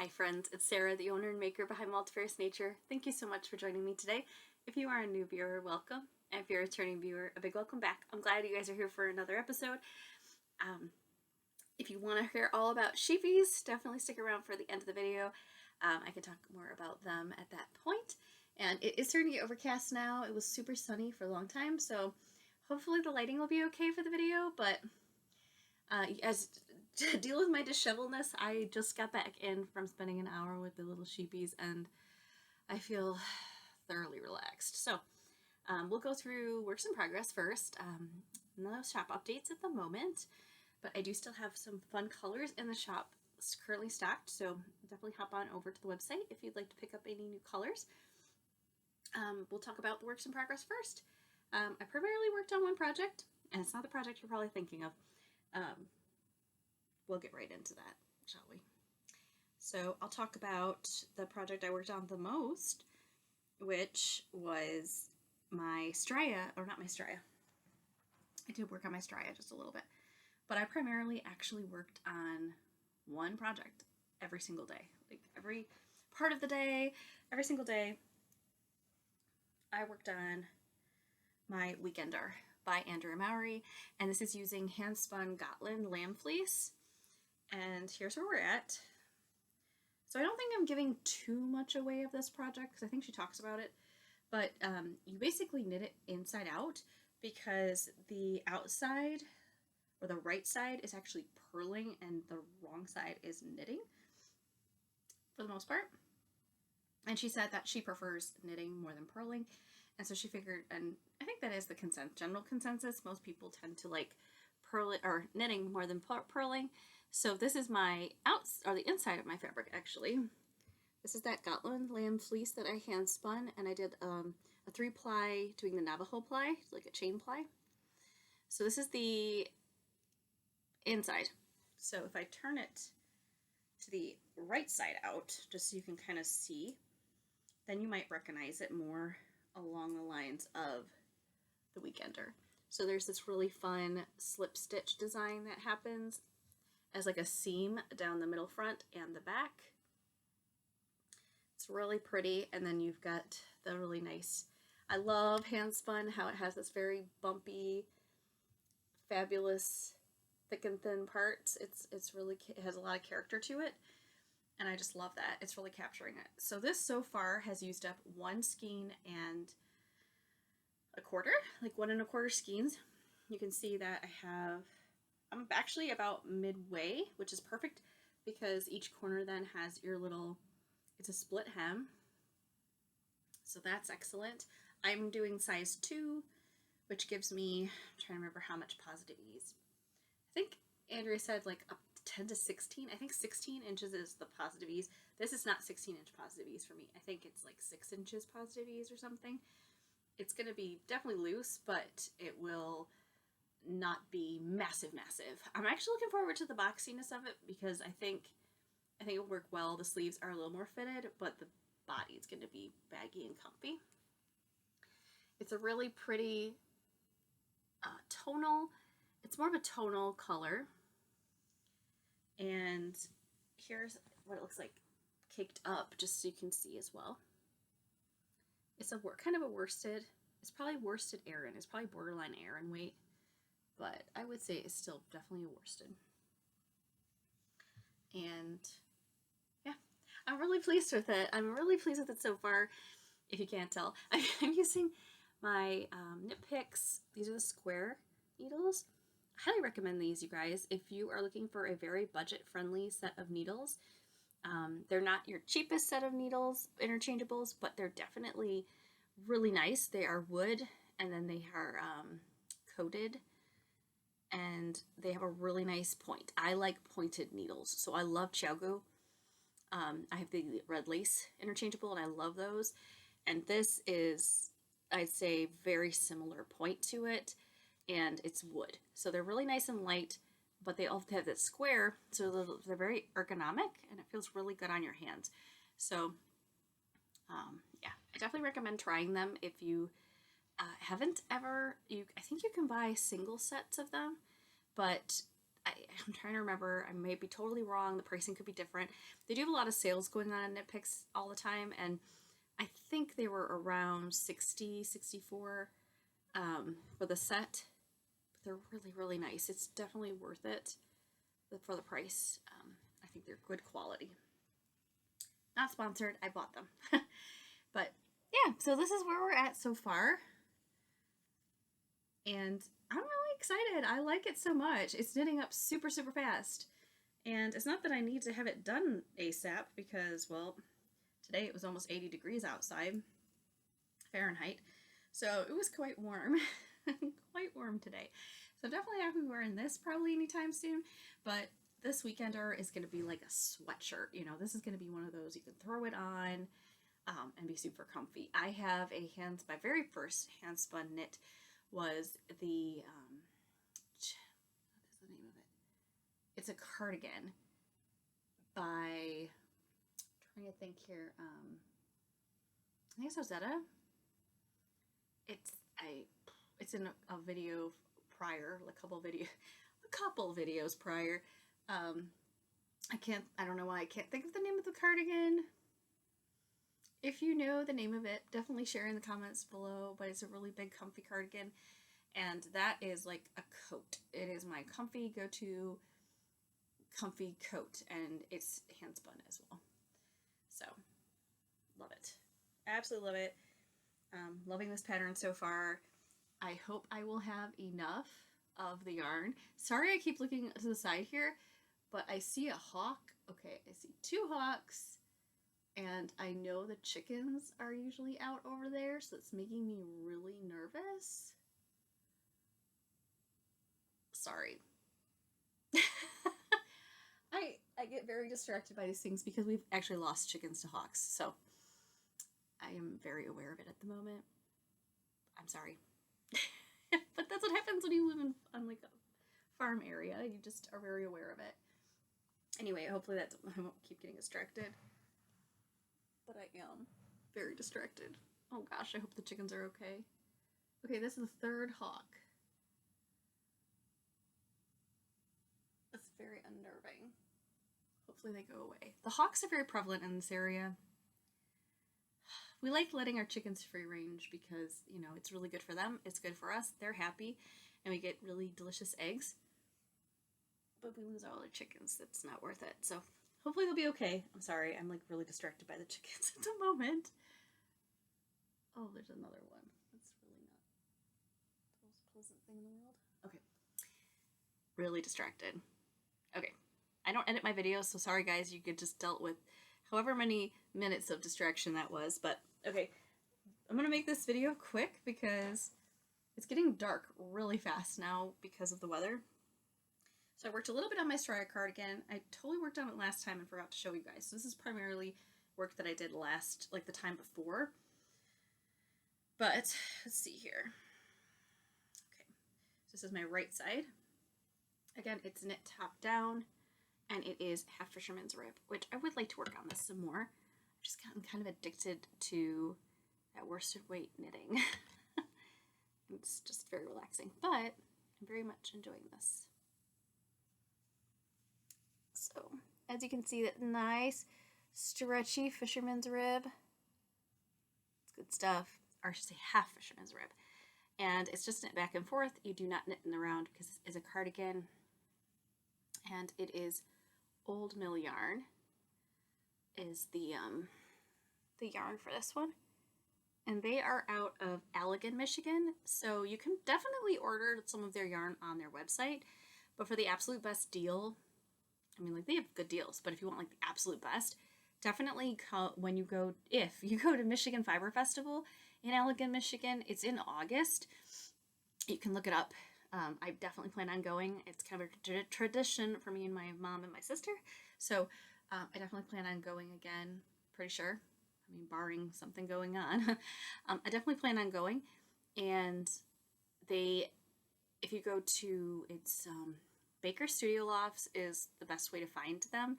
Hi friends, it's Sarah, the owner and maker behind Multifarious Nature. Thank you so much for joining me today. If you are a new viewer, welcome. And if you're a returning viewer, a big welcome back. I'm glad you guys are here for another episode. If you want to hear all about sheepies, definitely stick around for the end of the video. I can talk more about them at that point. And it is starting to get overcast now. It was super sunny for a long time, so hopefully the lighting will be okay for the video, but as to deal with my disheveledness, I just got back in from spending an hour with the little sheepies, and I feel thoroughly relaxed. So we'll go through works in progress first. No shop updates at the moment, but I do still have some fun colors in the shop currently stocked, so definitely hop on over to the website if you'd like to pick up any new colors. We'll talk about the works in progress first. I primarily worked on one project, and it's not the project you're probably thinking of. We'll get right into that, shall we? So I'll talk about the project I worked on the most, which was my Straya, or not my Straya. I did work on my Straya just a little bit, but I primarily actually worked on one project every single day. Like every part of the day, every single day, I worked on my Weekender by Andrea Mowry, and this is using Handspun Gotland lamb fleece. And here's where we're at. So I don't think I'm giving too much away of this project because I think she talks about it, but you basically knit it inside out because the outside or the right side is actually purling and the wrong side is knitting for the most part. And she said that she prefers knitting more than purling, and so she figured, and I think that is the general consensus, most people tend to like purling or knitting more than purling. So this is my the inside of my fabric actually. This is that Gotland lamb fleece that I hand spun, and I did a 3-ply doing the Navajo ply, like a chain ply. So this is the inside. So if I turn it to the right side out, just so you can kind of see, then you might recognize it more along the lines of the Weekender. So there's this really fun slip stitch design that happens as like a seam down the middle front and the back. It's really pretty, and then you've got the really nice, I love Handspun, how it has this very bumpy, fabulous, thick and thin parts. It's really, it has a lot of character to it, and I just love that. It's really capturing it. So this so far has used up 1 skein and a quarter, like 1 1/4 skeins. You can see that I'm actually about midway, which is perfect because each corner then has your little, it's a split hem. So that's excellent. I'm doing size 2, which gives me, I'm trying to remember how much positive ease. I think Andrea said like up to 10 to 16. I think 16 inches is the positive ease. This is not 16-inch positive ease for me. I think it's like 6 inches positive ease or something. It's going to be definitely loose, but it will not be massive. I'm actually looking forward to the boxiness of it because I think it'll work well. The sleeves are a little more fitted, but the body is going to be baggy and comfy. It's a really pretty tonal. It's more of a tonal color. And here's what it looks like caked up, just so you can see as well. It's kind of a worsted. It's probably worsted Aran. It's probably borderline Aran weight, but I would say it's still definitely a worsted. And yeah, I'm really pleased with it. I'm really pleased with it so far. If you can't tell, I'm using my Knit Picks. These are the square needles. I highly recommend these, you guys, if you are looking for a very budget-friendly set of needles. They're not your cheapest set of needles, interchangeables, but they're definitely really nice. They are wood, and then they are coated, and they have a really nice point. I like pointed needles, so I love Chiaogu. I have the red lace interchangeable, and I love those. And this is, I'd say, very similar point to it, and it's wood. So they're really nice and light, but they all have that square, so they're very ergonomic, and it feels really good on your hands. So yeah, I definitely recommend trying them if you haven't ever. I think you can buy single sets of them, but I'm trying to remember. I may be totally wrong. The pricing could be different. They do have a lot of sales going on in Knit Picks all the time, and I think they were around 60, 64 for the set. But they're really, really nice. It's definitely worth it for the price. I think they're good quality. Not sponsored. I bought them. But yeah, so this is where we're at so far. And I'm really excited. I like it so much. It's knitting up super, super fast. And it's not that I need to have it done ASAP because, well, today it was almost 80 degrees outside, Fahrenheit. So it was quite warm. Quite warm today. So definitely not going to be wearing this probably anytime soon. But this weekender is going to be like a sweatshirt. You know, this is going to be one of those you can throw it on and be super comfy. I have my very first Handspun knit was the, what is the name of it? It's a cardigan by, I'm trying to think here, I think it's Rosetta. It's in a video prior, a couple videos prior. I don't know why I can't think of the name of the cardigan. If you know the name of it, definitely share in the comments below, but it's a really big comfy cardigan, and that is like a coat. It is my comfy go-to comfy coat, and it's hand spun as well. So, love it. Absolutely love it. Loving this pattern so far. I hope I will have enough of the yarn. Sorry I keep looking to the side here, but I see a hawk. Okay, I see two hawks. And I know the chickens are usually out over there, so it's making me really nervous. Sorry. I get very distracted by these things because we've actually lost chickens to hawks, so I am very aware of it at the moment. I'm sorry. But that's what happens when you live on like a farm area. You just are very aware of it. Anyway, hopefully I won't keep getting distracted. But I am very distracted. Oh gosh, I hope the chickens are okay. Okay, this is the third hawk. That's very unnerving. Hopefully they go away. The hawks are very prevalent in this area. We like letting our chickens free range because, you know, it's really good for them. It's good for us. They're happy. And we get really delicious eggs. But we lose all our chickens. That's not worth it. So hopefully they'll be okay. I'm sorry. I'm like really distracted by the chickens at the moment. Oh, there's another one. That's really not the most pleasant thing in the world. Okay. Really distracted. Okay. I don't edit my videos, so sorry guys. You could just dealt with however many minutes of distraction that was. But okay. I'm going to make this video quick because it's getting dark really fast now because of the weather. So I worked a little bit on my Straya cardigan. I totally worked on it last time and forgot to show you guys. So this is primarily work that I did the time before. But let's see here. Okay, so this is my right side. Again, it's knit top down, and it is half fisherman's rib, which I would like to work on this some more. I've just gotten kind of addicted to that worsted weight knitting. It's just very relaxing, but I'm very much enjoying this. So, as you can see, that nice, stretchy fisherman's rib. It's good stuff. Or I should say half fisherman's rib. And it's just knit back and forth. You do not knit in the round because this is a cardigan. And it is Old Mill yarn is the yarn for this one. And they are out of Allegan, Michigan. So you can definitely order some of their yarn on their website. But for the absolute best deal, I mean, like, they have good deals, but if you want like the absolute best, definitely if you go to Michigan Fiber Festival in Allegan, Michigan, it's in August. You can look it up. I definitely plan on going. It's kind of a tradition for me and my mom and my sister. So I definitely plan on going again, pretty sure. I mean, barring something going on. I definitely plan on going. And if you go to, it's Baker Studio Lofts is the best way to find them.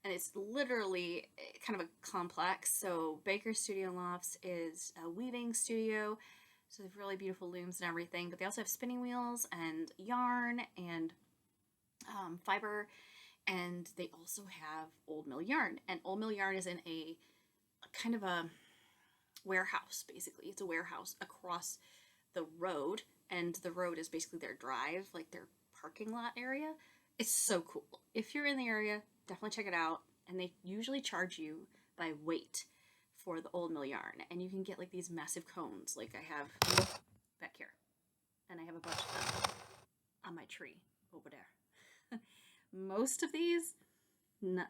And it's literally kind of a complex. So Baker Studio Lofts is a weaving studio. So they have really beautiful looms and everything. But they also have spinning wheels and yarn and fiber, and they also have old mill yarn. And old mill yarn is in a kind of a warehouse, basically. It's a warehouse across the road, and the road is basically their drive, like their parking lot area. It's so cool. If you're in the area, definitely check it out. And they usually charge you by weight for the old mill yarn, and you can get like these massive cones, like I have back here, and I have a bunch of them on my tree over there. Most of these,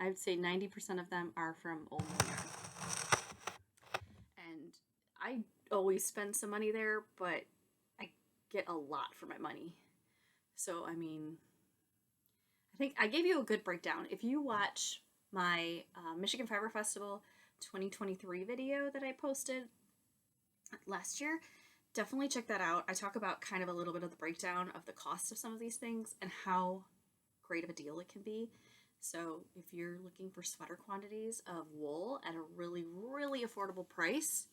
I'd say 90% of them are from old mill yarn, and I always spend some money there, but I get a lot for my money. So I mean, I think I gave you a good breakdown. If you watch my Michigan Fiber Festival 2023 video that I posted last year, definitely check that out. I talk about kind of a little bit of the breakdown of the cost of some of these things and how great of a deal it can be. So if you're looking for sweater quantities of wool at a really, really affordable price,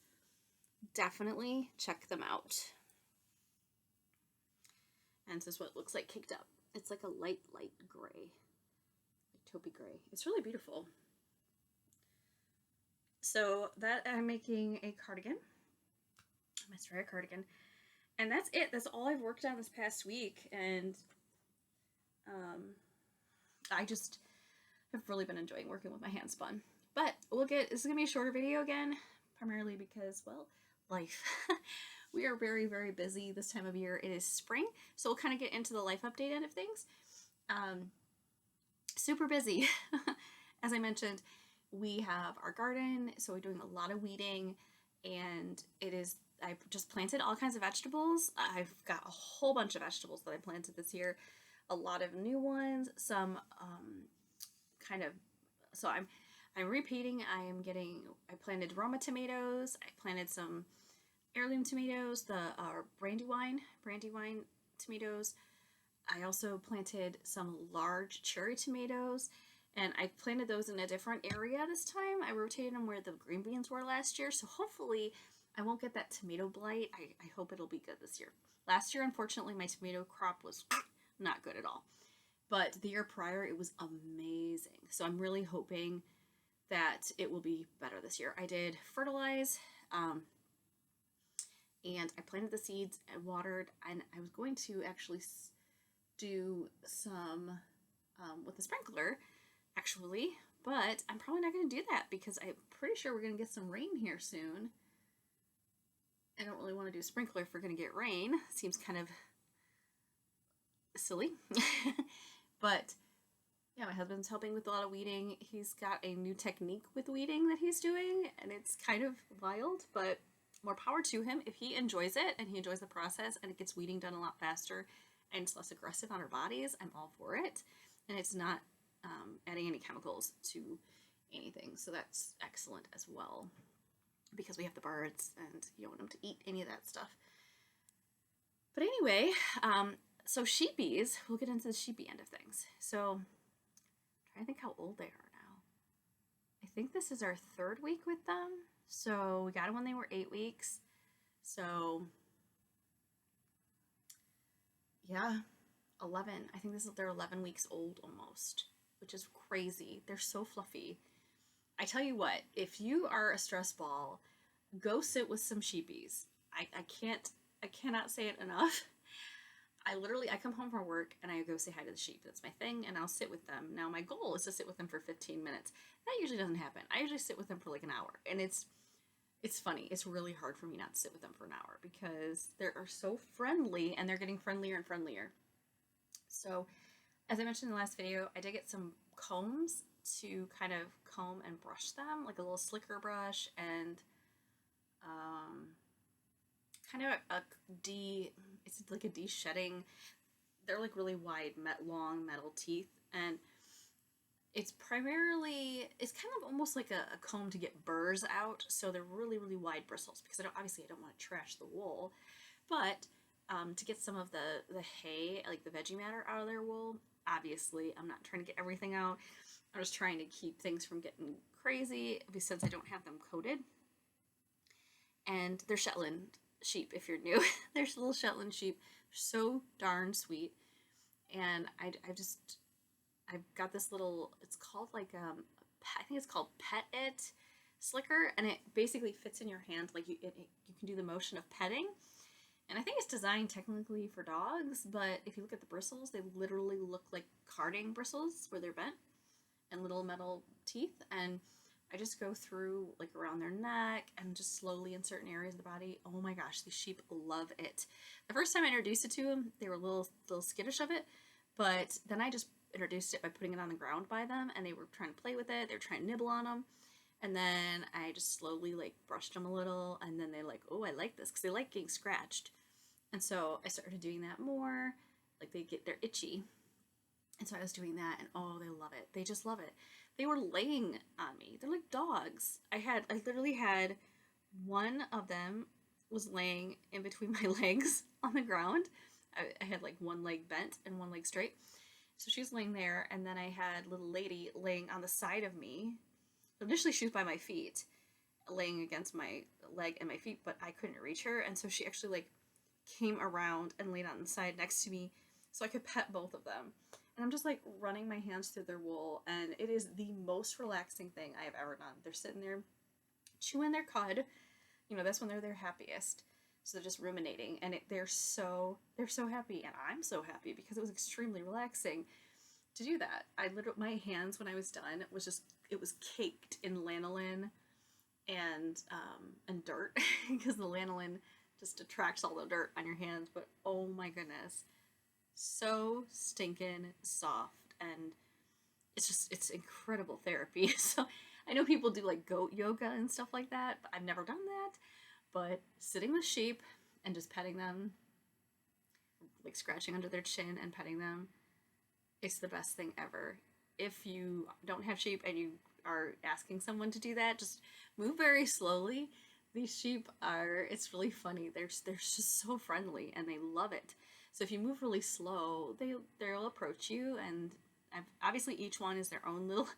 definitely check them out. And this is what it looks like caked up. It's like a light gray, like taupey gray. It's really beautiful. So that I'm making a cardigan, my Straya cardigan, and that's it. That's all I've worked on this past week, and I just have really been enjoying working with my Handspun. But this is gonna be a shorter video again, primarily because, well, life. We are very, very busy this time of year. It is spring, so we'll kind of get into the life update end of things. Super busy. As I mentioned, we have our garden, so we're doing a lot of weeding, and I just planted all kinds of vegetables. I've got a whole bunch of vegetables that I planted this year, a lot of new ones, some so I'm repeating. I planted Roma tomatoes, I planted some heirloom tomatoes, the brandywine tomatoes. I also planted some large cherry tomatoes, and I planted those in a different area this time. I rotated them where the green beans were last year, so hopefully I won't get that tomato blight. I hope it'll be good this year. Last year, unfortunately, my tomato crop was not good at all, but the year prior, it was amazing. So I'm really hoping that it will be better this year. I did fertilize, and I planted the seeds and watered, and I was going to actually do some with the sprinkler, actually, but I'm probably not going to do that because I'm pretty sure we're going to get some rain here soon. I don't really want to do a sprinkler if we're going to get rain. Seems kind of silly. But yeah, my husband's helping with a lot of weeding. He's got a new technique with weeding that he's doing, and it's kind of wild, but more power to him. If he enjoys it and he enjoys the process and it gets weeding done a lot faster and it's less aggressive on our bodies, I'm all for it. And it's not adding any chemicals to anything, so that's excellent as well, because we have the birds and you don't want them to eat any of that stuff. But anyway, so sheepies, we'll get into the sheepy end of things. So I'm trying to think how old they are now. I think this is our 3rd week with them. So we got them when they were 8 weeks. So yeah, 11. I think they're 11 weeks old almost, which is crazy. They're so fluffy. I tell you what, if you are a stress ball, go sit with some sheepies. I cannot say it enough. I come home from work and I go say hi to the sheep. That's my thing, and I'll sit with them. Now my goal is to sit with them for 15 minutes. That usually doesn't happen. I usually sit with them for like an hour, and it's funny. It's really hard for me not to sit with them for an hour because they are so friendly, and they're getting friendlier and friendlier. So, as I mentioned in the last video, I did get some combs to kind of comb and brush them, like a little slicker brush, and kind of it's like a de-shedding. They're like really wide, long metal teeth, and it's kind of almost like a comb to get burrs out. So they're really, really wide bristles, because I don't want to trash the wool, but to get some of the hay, like the veggie matter, out of their wool. Obviously, I'm not trying to get everything out. I'm just trying to keep things from getting crazy, since I don't have them coated. And they're Shetland sheep, if you're new. They're little Shetland sheep. They're so darn sweet. And I've got this little, it's called like, I think it's called Pet It Slicker, and it basically fits in your hand. Like you can do the motion of petting. And I think it's designed technically for dogs, but if you look at the bristles, they literally look like carding bristles where they're bent and little metal teeth. And I just go through like around their neck and just slowly in certain areas of the body. Oh my gosh, these sheep love it. The first time I introduced it to them, they were a little skittish of it, but then I just introduced it by putting it on the ground by them, and they were trying to play with it. They were trying to nibble on them. And then I just slowly like brushed them a little, and then they like, oh, I like this, because they like getting scratched. And so I started doing that more. Like they're itchy. And so I was doing that, and oh, they love it. They just love it. They were laying on me. They're like dogs. I literally had one of them was laying in between my legs on the ground. I had like one leg bent and one leg straight. So she's laying there, and then I had little lady laying on the side of me. Initially, she was by my feet, laying against my leg and my feet, but I couldn't reach her, and so she actually like came around and laid on the side next to me so I could pet both of them. And I'm just like running my hands through their wool, and it is the most relaxing thing I have ever done. They're sitting there chewing their cud. You know, that's when they're their happiest. So they're just ruminating, and they're so happy, and I'm so happy because it was extremely relaxing to do that. My hands when I was done it was caked in lanolin and dirt because the lanolin just attracts all the dirt on your hands. But oh my goodness, so stinking soft, and it's incredible therapy. So I know people do like goat yoga and stuff like that, but I've never done that. But sitting with sheep and just petting them, like scratching under their chin and petting them, it's the best thing ever. If you don't have sheep and you are asking someone to do that, just move very slowly. These sheep it's really funny. They're just so friendly, and they love it. So if you move really slow, they'll approach you, and obviously each one is their own little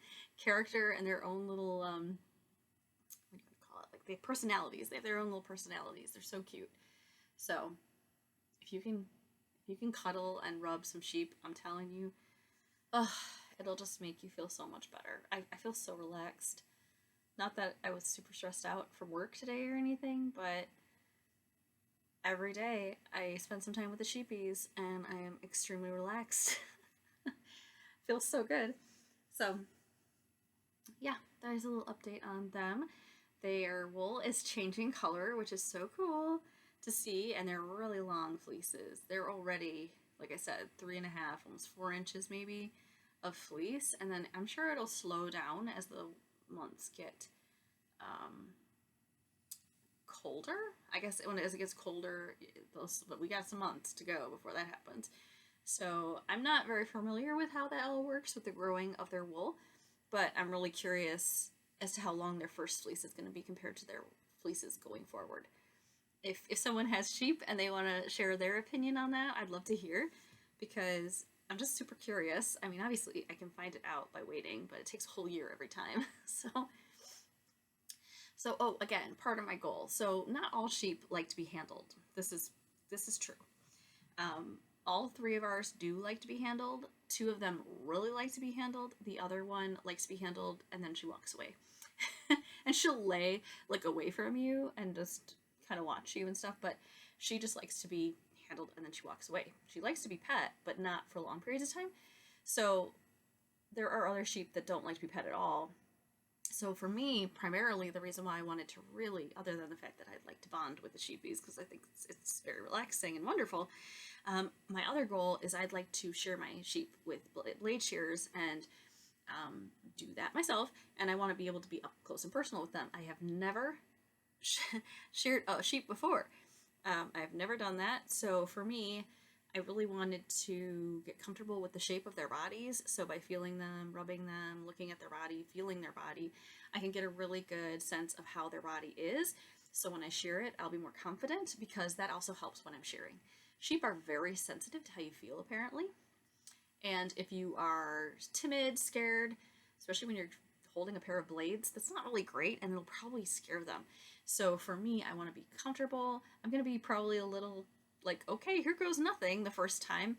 character and their own little what do you call it? Like they have personalities. They have their own little personalities. They're so cute. So if you can cuddle and rub some sheep, I'm telling you, it'll just make you feel so much better. I feel so relaxed. Not that I was super stressed out for work today or anything, but every day I spend some time with the sheepies, and I am extremely relaxed. Feels so good. So yeah, there's a little update on them. Their wool is changing color, which is so cool to see, and they're really long fleeces. They're already, like I said, 3.5, almost 4 inches maybe of fleece, and then I'm sure it'll slow down as the months get colder. I guess as it gets colder, but we got some months to go before that happens. So I'm not very familiar with how that all works with the growing of their wool, but I'm really curious as to how long their first fleece is going to be compared to their fleeces going forward. If someone has sheep and they want to share their opinion on that, I'd love to hear, because I'm just super curious. I mean, obviously I can find it out by waiting, but it takes a whole year every time. So oh, again, part of my goal. So not all sheep like to be handled. This is true. All 3 of ours do like to be handled. 2 of them really like to be handled. The other one likes to be handled, and then she walks away. And she'll lay like away from you and just kind of watch you and stuff, but she just likes to be handled, and then she walks away. She likes to be pet, but not for long periods of time. So there are other sheep that don't like to be pet at all. So for me, primarily the reason why I wanted to really, other than the fact that I'd like to bond with the sheepies, because I think it's very relaxing and wonderful, my other goal is I'd like to shear my sheep with blade shears and do that myself, and I want to be able to be up close and personal with them. I have never sheared a sheep before. I've never done that, so for me, I really wanted to get comfortable with the shape of their bodies. So by feeling them, rubbing them, looking at their body, feeling their body, I can get a really good sense of how their body is. So when I shear it, I'll be more confident, because that also helps when I'm shearing. Sheep are very sensitive to how you feel, apparently. And if you are timid, scared, especially when you're holding a pair of blades, that's not really great, and it'll probably scare them. So for me, I want to be comfortable. I'm going to be probably a little like, okay, here goes nothing the first time.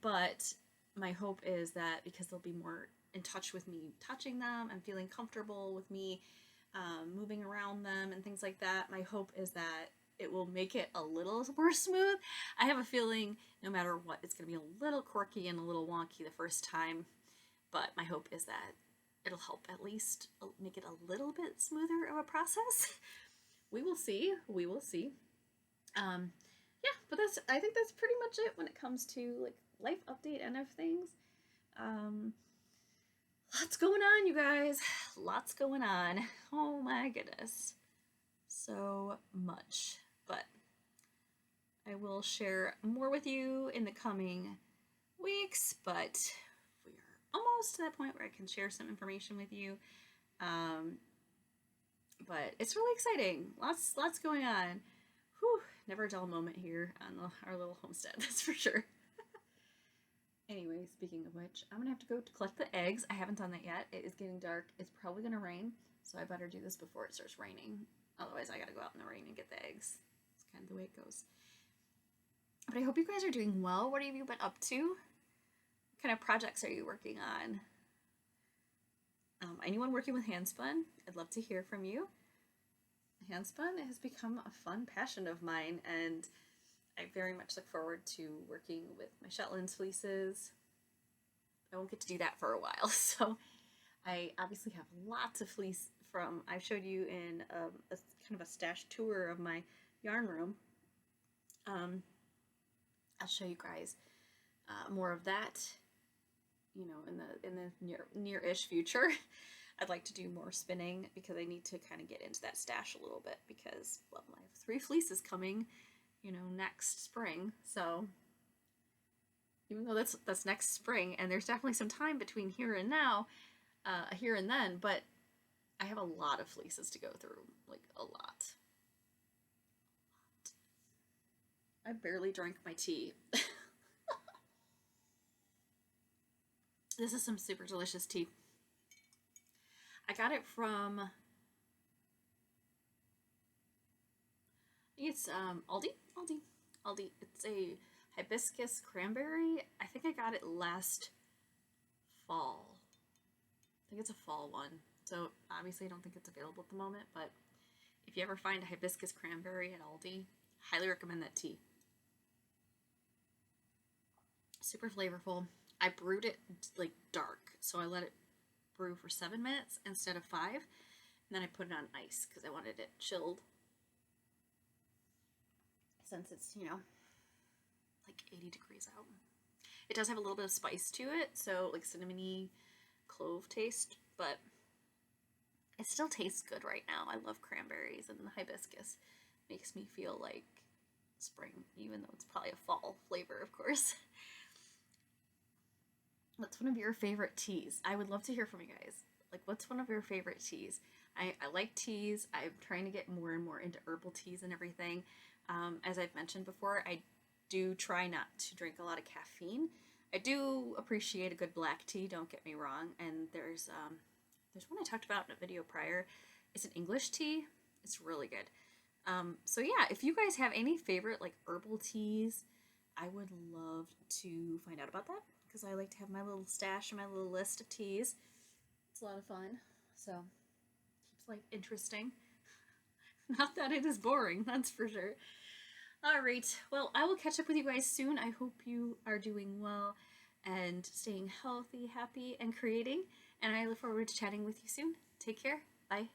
But my hope is that because they'll be more in touch with me touching them and feeling comfortable with me moving around them and things like that, my hope is that it will make it a little more smooth. I have a feeling no matter what, it's going to be a little quirky and a little wonky the first time, but my hope is that it'll help at least make it a little bit smoother of a process. We will see. We will see. Yeah, but I think that's pretty much it when it comes to like life update and of things. Lots going on, you guys. Lots going on. Oh my goodness. So much. But I will share more with you in the coming weeks, but we are almost to that point where I can share some information with you. But it's really exciting. Lots going on. Whew, never a dull moment here on our little homestead, that's for sure. Anyway, speaking of which, I'm going to have to go to collect the eggs. I haven't done that yet. It is getting dark. It's probably going to rain, so I better do this before it starts raining. Otherwise, I got to go out in the rain and get the eggs. It's kind of the way it goes. But I hope you guys are doing well. What have you been up to? What kind of projects are you working on? Anyone working with Handspun? I'd love to hear from you. Handspun has become a fun passion of mine, and I very much look forward to working with my Shetland fleeces. I won't get to do that for a while, so I obviously have lots of fleece from, I showed you in a kind of a stash tour of my yarn room. I'll show you guys more of that, you know, in the near-ish future. I'd like to do more spinning because I need to kind of get into that stash a little bit because, well, I have 3 fleeces coming, you know, next spring. So even though that's next spring, and there's definitely some time between here and now, here and then, but I have a lot of fleeces to go through, like a lot. I barely drank my tea. This is some super delicious tea. I got it from, I think it's Aldi. It's a hibiscus cranberry. I think I got it last fall. I think it's a fall one. So obviously I don't think it's available at the moment, but if you ever find a hibiscus cranberry at Aldi, highly recommend that tea. Super flavorful. I brewed it like dark, so I let it brew for 7 minutes instead of 5, and then I put it on ice because I wanted it chilled. Since it's, you know, like 80 degrees out. It does have a little bit of spice to it, so like cinnamony clove taste, but it still tastes good right now. I love cranberries, and the hibiscus makes me feel like spring, even though it's probably a fall flavor, of course. What's one of your favorite teas? I would love to hear from you guys. Like, what's one of your favorite teas? I like teas. I'm trying to get more and more into herbal teas and everything. As I've mentioned before, I do try not to drink a lot of caffeine. I do appreciate a good black tea, don't get me wrong. And there's one I talked about in a video prior. It's an English tea. It's really good. So yeah, if you guys have any favorite like herbal teas, I would love to find out about that because I like to have my little stash and my little list of teas. It's a lot of fun. So keeps life interesting. Not that it is boring, that's for sure. All right, well, I will catch up with you guys soon. I hope you are doing well and staying healthy, happy, and creating. And I look forward to chatting with you soon. Take care. Bye.